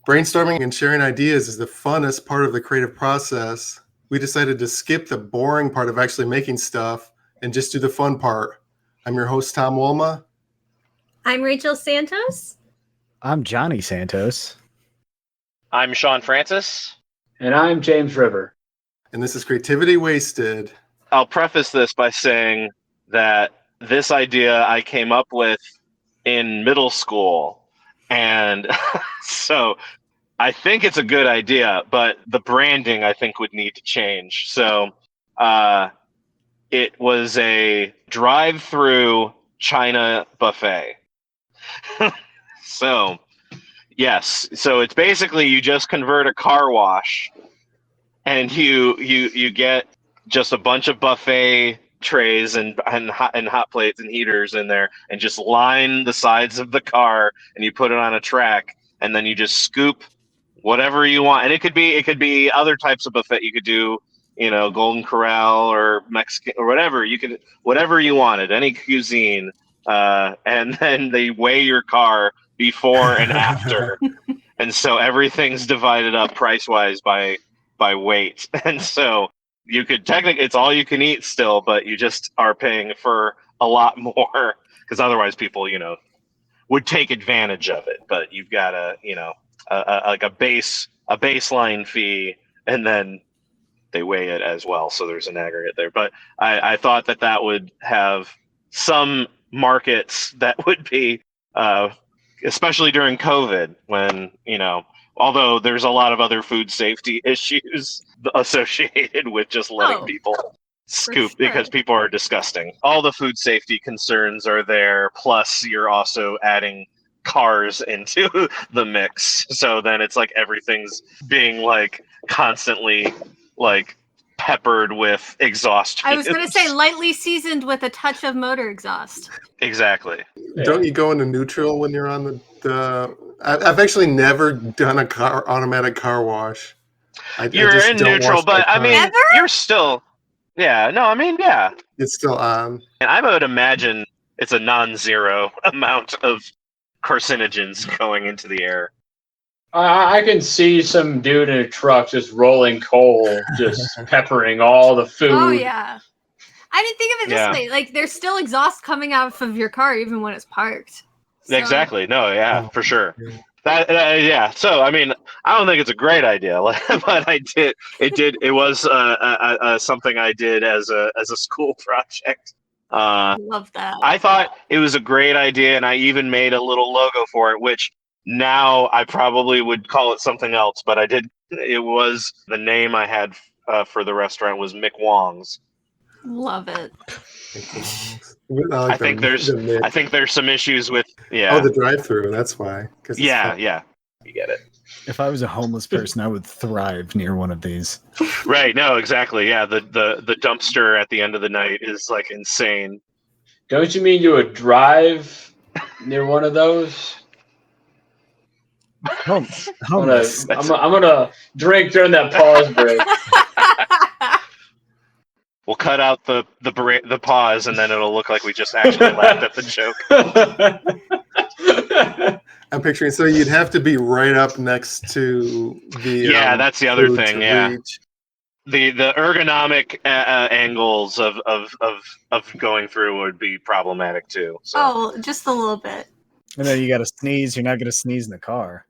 Brainstorming and sharing ideas is the funnest part of the creative process. We decided to skip the boring part of actually making stuff and just do the fun part. I'm your host, Tom Wolma. I'm Rachel Santos. I'm Johnny Santos. I'm Sean Francis. And I'm James River. And this is Creativity Wasted. I'll preface this by saying that this idea I came up with in middle school. And so I think it's a good idea, but the branding I think would need to change. So it was a drive-through China buffet. So, yes. So it's basically you just convert a car wash and you get just a bunch of buffet trays and hot plates and heaters in there and just line the sides of the car and you put it on a track and then you just scoop whatever you want. And it could be other types of buffet. You could do, Golden Corral or Mexican or whatever. You could, whatever you wanted, any cuisine. And then they weigh your car before and after. And so everything's divided up price-wise by weight. And so you could technically, it's all you can eat still, but you just are paying for a lot more because otherwise people, would take advantage of it. But you've got like a baseline fee, and then they weigh it as well. So there's an aggregate there. But I thought that would have some markets that would be, especially during COVID when, although there's a lot of other food safety issues associated with just letting people scoop because people are disgusting. All the food safety concerns are there. Plus you're also adding cars into the mix. So then it's like everything's being like constantly like peppered with exhaust. I was going to say lightly seasoned with a touch of motor exhaust. Exactly. Don't you go into neutral when you're on the I've actually never done a automatic car wash. You're in neutral, but I mean, you're still, yeah. It's still on. And I would imagine it's a non-zero amount of carcinogens going into the air. I can see some dude in a truck just rolling coal, just peppering all the food. Oh, yeah. I didn't think of it this way. Like, there's still exhaust coming out of your car even when it's parked. So. Exactly. No, yeah, for sure. Yeah. So, I mean, I don't think it's a great idea, but it was something I did as a school project. Love that. I thought it was a great idea, and I even made a little logo for it, which now I probably would call it something else, but I did. It was the name I had for the restaurant was Mick Wong's. Love it. I think there's some issues with the drive-thru. That's why. Yeah, you get it. If I was a homeless person, I would thrive near one of these. Right. No, exactly. Yeah. The dumpster at the end of the night is like insane. Don't you mean you would drive near one of those? I'm gonna drink during that pause break. We'll cut out the pause, and then it'll look like we just actually laughed at the joke. I'm picturing, so you'd have to be right up next to the that's the other thing. Yeah, reach. The ergonomic angles of going through would be problematic too. So. Oh, just a little bit. And then you got to sneeze. You're not going to sneeze in the car.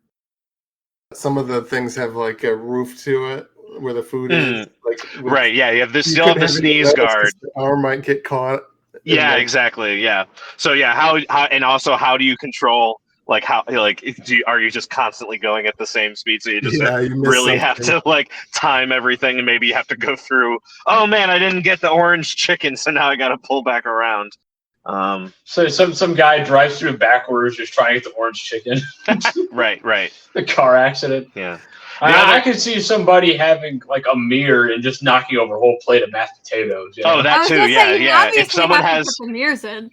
Some of the things have like a roof to it where the food is. Right. Yeah. You have this. Still have the sneeze guard. The arm might get caught. Yeah. Exactly. Yeah. So yeah. How and also how do you control? Like how are you just constantly going at the same speed? So you just really have to like time everything, and maybe you have to go through. Oh man, I didn't get the orange chicken, so now I got to pull back around. So some guy drives through backwards, just trying to get the orange chicken. Right. The car accident. Yeah. I could see somebody having like a mirror and just knocking over a whole plate of mashed potatoes. Yeah. Oh, that too. Yeah. If someone has the mirrors in.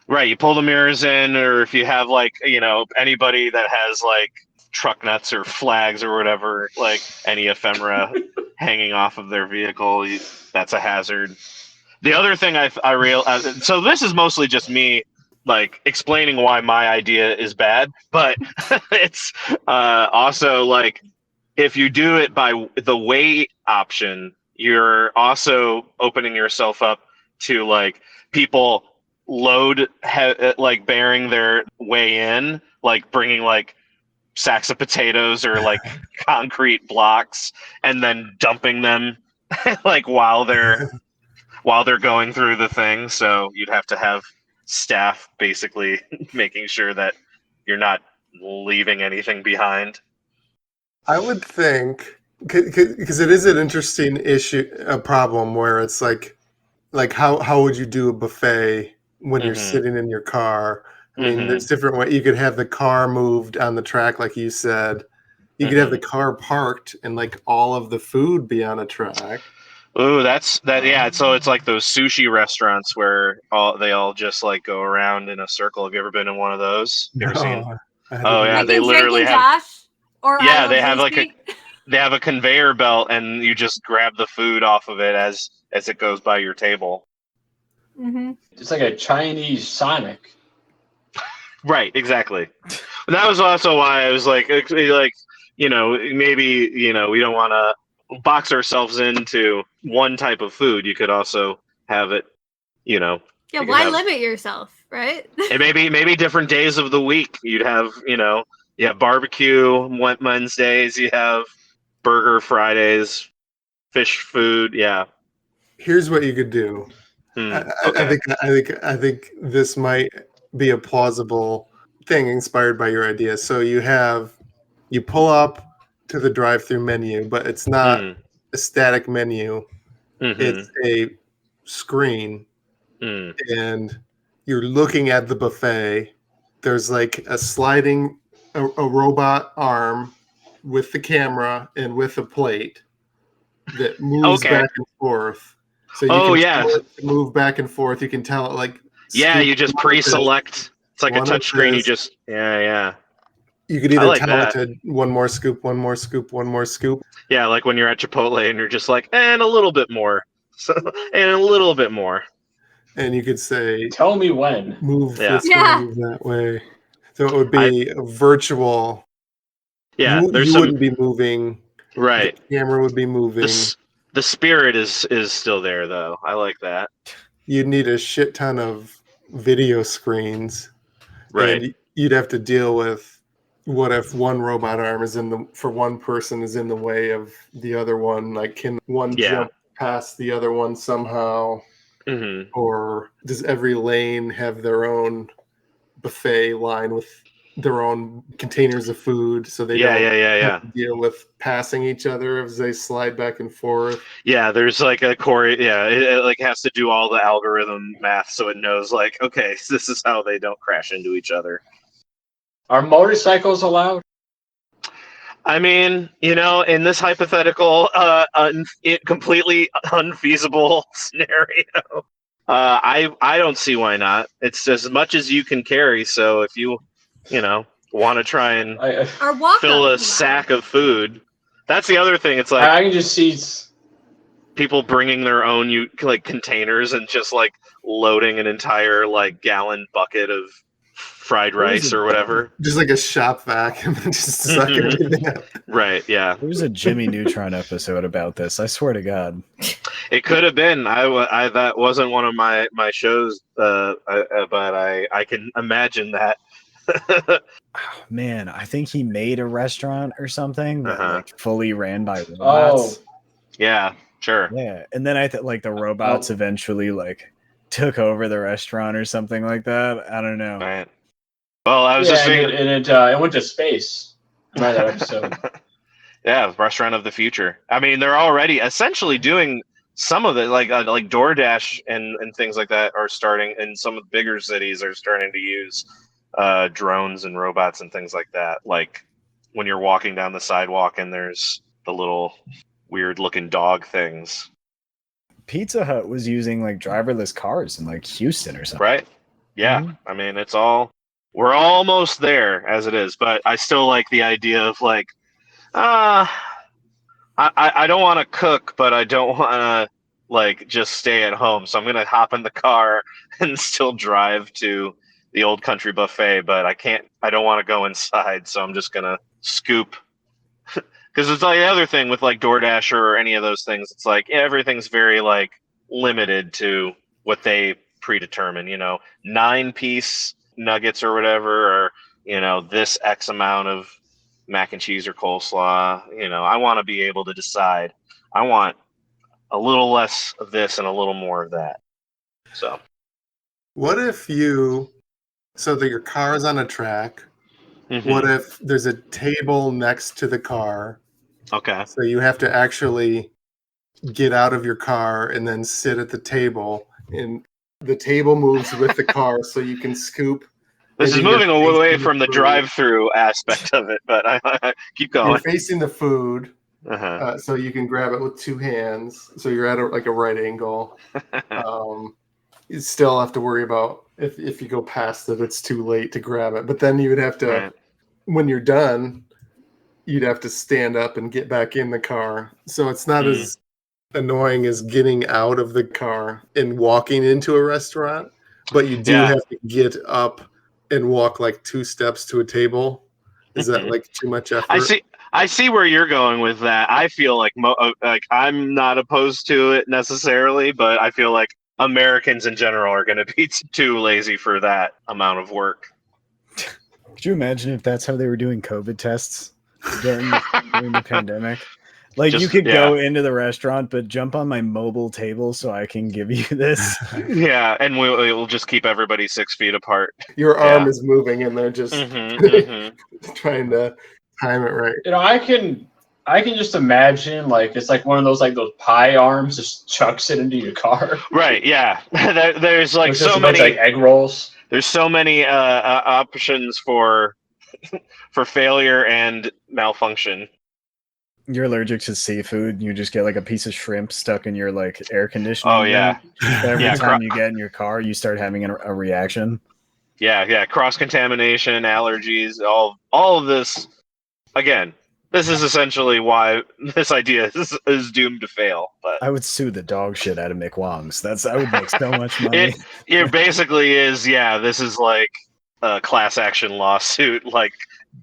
Right, you pull the mirrors in, or if you have like anybody that has like truck nuts or flags or whatever, like any ephemera hanging off of their vehicle, that's a hazard. The other thing I realized, so this is mostly just me like explaining why my idea is bad, but it's also like if you do it by the weight option, you're also opening yourself up to like people like bearing their way in, like bringing like sacks of potatoes or like concrete blocks and then dumping them like while they're going through the thing. So you'd have to have staff basically making sure that you're not leaving anything behind. I would think because it is an interesting issue, a problem where it's like how would you do a buffet when you're Mhm. sitting in your car? I mean, Mhm. there's different ways. You could have the car moved on the track, like you said. You could have the car parked and like all of the food be on a track. Ooh, that's that. Yeah, so it's like those sushi restaurants where they all just like go around in a circle. Have you ever been in one of those? You ever seen? No, I Oh didn't yeah, Like know. they in Drake literally and have. Josh or I Yeah, Love they have a conveyor belt, and you just grab the food off of it as it goes by your table. Mm-hmm. It's like a Chinese Sonic. Right, exactly. And that was also why I was like, maybe we don't want to box ourselves into one type of food. You could also have it, you know, Yeah, you could why have limit yourself, right? and maybe different days of the week. You'd have, you have barbecue Wednesdays, you have burger Fridays, fish food. Yeah. Here's what you could do. Okay. I think this might be a plausible thing inspired by your idea. So you pull up to the drive-through menu, but it's not Mm. a static menu. Mm-hmm. It's a screen, Mm. and you're looking at the buffet. There's like a robot arm with the camera and with a plate that moves Okay. back and forth. So you Oh can yeah. tell it to move back and forth. You can tell it like Yeah, scoop you just one of this, pre-select. It's like a one of touch screen. You this. just yeah. You could I either like tell it that. to one more scoop, one more scoop, one more scoop. Yeah, like when you're at Chipotle and you're just like, and a little bit more, so and a little bit more. And you could say, Tell me when. move Yeah. this way, Yeah. move that way. So it would I be a virtual. yeah. There's You some wouldn't be moving. The right. camera would be moving. The spirit is still there though. I like that. You'd need a shit ton of video screens, Right. and you'd have to deal with what if one robot arm is for one person is in the way of the other one? Like, can one Yeah. jump past the other one somehow? Mm-hmm. Or does every lane have their own buffet line with their own containers of food so they don't Yeah. have to deal with passing each other as they slide back and forth? Yeah, there's like a core. Yeah, it like has to do all the algorithm math, so it knows like, okay, this is how they don't crash into each other. Are motorcycles allowed? I mean, in this hypothetical, completely unfeasible scenario, I don't see why not. It's as much as you can carry. So if you want to try and Or walk fill up. a sack of food, that's the other thing. It's like I can just see. people bringing their own like containers and just like loading an entire like gallon bucket of fried rice or whatever. Just like a shop vac and just suck everything up. Right, yeah. There's a Jimmy Neutron episode about this. I swear to God. It could have been. I that wasn't one of my shows, but I can imagine that. Oh, man, I think he made a restaurant or something that like fully ran by robots. Oh, Yeah, sure. Yeah, and then I think like the robots eventually like took over the restaurant or something like that. I don't know. Right. Well, I was yeah, just thinking. it went to space. By that episode. Yeah, Restaurant of the Future. I mean, they're already essentially doing some of it, like DoorDash and things like that are starting, and some of the bigger cities are starting to use drones and robots and things like that. Like when you're walking down the sidewalk and there's the little weird-looking dog things. Pizza Hut was using like driverless cars in like Houston or something. Right? Yeah. Mhm. I mean, we're almost there as it is, but I still like the idea of like, I don't want to cook, but I don't want to like just stay at home. So I'm going to hop in the car and still drive to the old country buffet, but I don't want to go inside, so I'm just gonna scoop. Because it's like the other thing with like DoorDash or any of those things, it's like everything's very like limited to what they predetermine, 9-piece nuggets or whatever, or this X amount of mac and cheese or coleslaw. I want to be able to decide. I want a little less of this and a little more of that. So what if so that your car is on a track? mhm. What if there's a table next to the car? Okay. So you have to actually get out of your car and then sit at the table, and the table moves with the car, so you can scoop. This is Maybe you're moving away facing from the food. drive-through aspect of it, but I keep going. You're facing the food, Uh-huh. so you can grab it with two hands. So you're at like a right angle. You still have to worry about if you go past it, it's too late to grab it. But then you would have to, Right. when you're done, you'd have to stand up and get back in the car. So it's not as annoying as getting out of the car and walking into a restaurant, but you do have to get up and walk like 2 steps to a table. Is that like too much effort? I see where you're going with that. I feel like like I'm not opposed to it necessarily, but I feel like Americans in general are going to be too lazy for that amount of work. Could you imagine if that's how they were doing COVID tests during the pandemic? Like, you could go into the restaurant, but jump on my mobile table so I can give you this. Yeah, and we'll just keep everybody 6 feet apart. Your arm is moving, and they're just trying to time it right. I can just imagine, like, it's like one of those pie arms just chucks it into your car. Right. Yeah. There's like so many like egg rolls. There's so many options for failure and malfunction. You're allergic to seafood. You just get like a piece of shrimp stuck in your like air conditioning. Oh yeah. Every time you get in your car, you start having a reaction. Yeah. Cross contamination, allergies, all of this. Again, this is essentially why this idea is doomed to fail. But I would sue the dog shit out of Mick Wong's. I would make so much money. It basically is. Yeah, this is like a class action lawsuit, like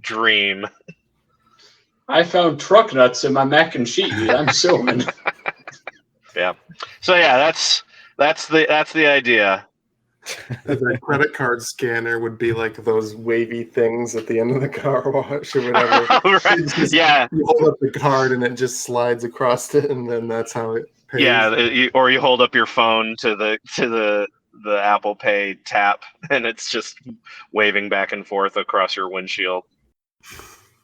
dream. I found truck nuts in my mac and cheese. I'm suing. Yeah. So yeah, that's the idea. The credit card scanner would be like those wavy things at the end of the car wash or whatever. Right. Yeah. You hold up the card and it just slides across it, and then that's how it pays. Yeah, or you hold up your phone to the Apple Pay tap, and it's just waving back and forth across your windshield.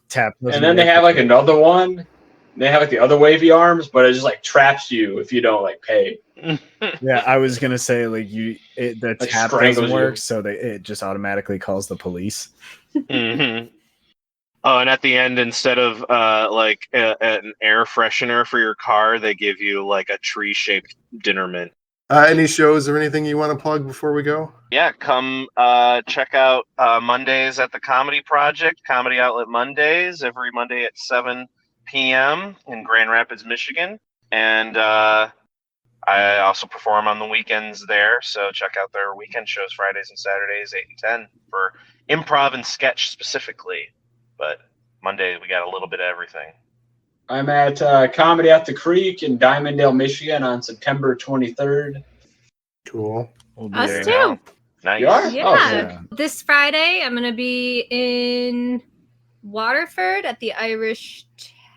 Tap. And then they have like another one. They have like the other wavy arms, but it just like traps you if you don't like pay. Yeah, I was gonna say like the like tap doesn't work, so it just automatically calls the police. Mm-hmm. Oh, and at the end, instead of like an air freshener for your car, they give you like a tree-shaped dinner mint. Any shows or anything you want to plug before we go? Yeah, come check out Mondays at the Comedy Project, Comedy Outlet Mondays, every Monday at 7 p.m. in Grand Rapids, Michigan. And I also perform on the weekends there, so check out their weekend shows Fridays and Saturdays, 8 and 10, for improv and sketch specifically. But Monday, we got a little bit of everything. I'm at Comedy at the Creek in Diamonddale, Michigan on September 23rd. Cool. Us too. Nice. You are? Yeah. This Friday, I'm going to be in Waterford at the Irish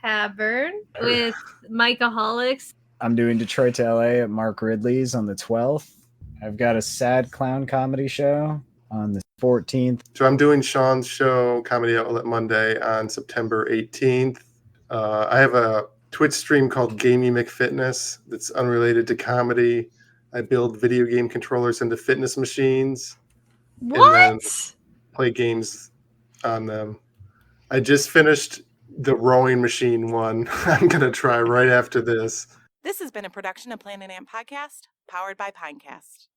Tavern with Mikeaholics. I'm doing Detroit to LA at Mark Ridley's on the 12th. I've got a sad clown comedy show on the 14th. So I'm doing Sean's show, Comedy Outlet Monday, on September 18th. I have a Twitch stream called Gamey McFitness that's unrelated to comedy. I build video game controllers into fitness machines. What? And then play games on them. I just finished the rowing machine one. I'm going to try right after this. This has been a production of Planet Amp Podcast, powered by Pinecast.